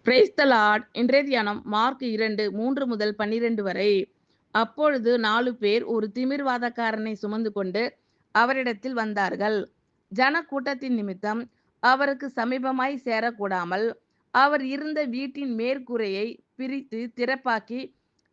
Praise the Lord. இன்றைய தியானம் mark 2:3 முதல் 12 வரை. அப்பொழுது 4 பேர் ஒரு திமிர்வாதக்காரனை சுமந்து கொண்டு அவரிடத்தில் வந்தார்கள். ஜன கூட்டத்தின் நிமித்தம் அவருக்கு சமீபமாய் சேரக்கூடாமல் அவர் இருந்த வீட்டின் மேற்கூரையை பிரித்து திறப்பாக்கி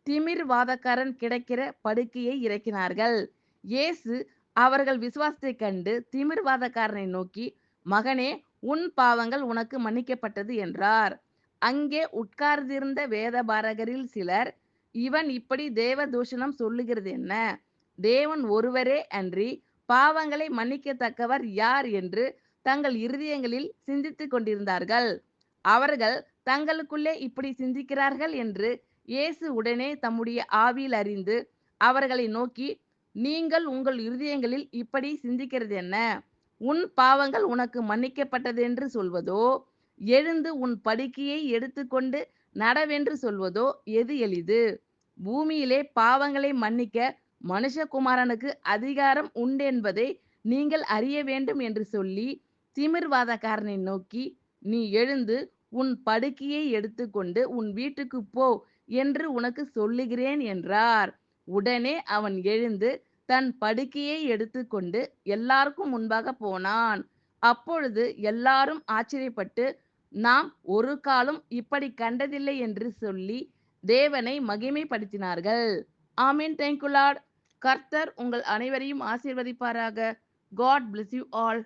திமிர்வாதக்காரன் கிடக்கிற படுக்கையை இறக்கினார்கள். இயேசு அவர்கள் விசுவாசத்தைக் கண்டு திமிர்வாதக்காரனை நோக்கி, மகனே, உன் பாவங்கள் உனக்கு மன்னிக்கப்பட்டது என்றார். அங்கே உட்கார்ந்திருந்த வேதபாரகரில் சிலர், இவன் இப்படி தேவ தூஷணம் சொல்லுகிறது என்ன? தேவன் ஒருவரே அன்றி பாவங்களை மன்னிக்கத்தக்கவர் யார் என்று தங்கள் இருதயங்களில் சிந்தித்துக் கொண்டிருந்தார்கள். அவர்கள் தங்களுக்குள்ளே இப்படி சிந்திக்கிறார்கள் என்று இயேசு உடனே தம்முடைய ஆவியில் அறிந்து அவர்களை நோக்கி, நீங்கள் உங்கள் இருதயங்களில் இப்படி சிந்திக்கிறது என்ன? உன் பாவங்கள் உனக்கு மன்னிக்கப்பட்டதென்று சொல்வதோ, எழுந்து உன் படுக்கையை எடுத்துக்கொண்டு நடவென்று சொல்வதோ எது எளிது? பூமியிலே பாவங்களை மன்னிக்க மனுஷகுமாரனுக்கு அதிகாரம் உண்டென்பதை நீங்கள் அறிய வேண்டும் என்று சொல்லி திமிர்வாதக்காரனை நோக்கி, நீ எழுந்து உன் படுக்கையை எடுத்துக்கொண்டு உன் வீட்டுக்கு போ என்று உனக்கு சொல்லுகிறேன் என்றார். உடனே அவன் எழுந்து தன் படுக்கையை எடுத்துக்கொண்டு எல்லாருக்கும் முன்பாக போனான். அப்பொழுது எல்லாரும் ஆச்சரியப்பட்டு, நாம் ஒரு காலம் இப்படி கண்டதில்லை என்று சொல்லி தேவனை மகிமைப்படுத்தினார்கள். ஆமென். Thank you lord. கர்த்தர் உங்கள் அனைவரையும் ஆசீர்வதிப்பாராக. God bless you all.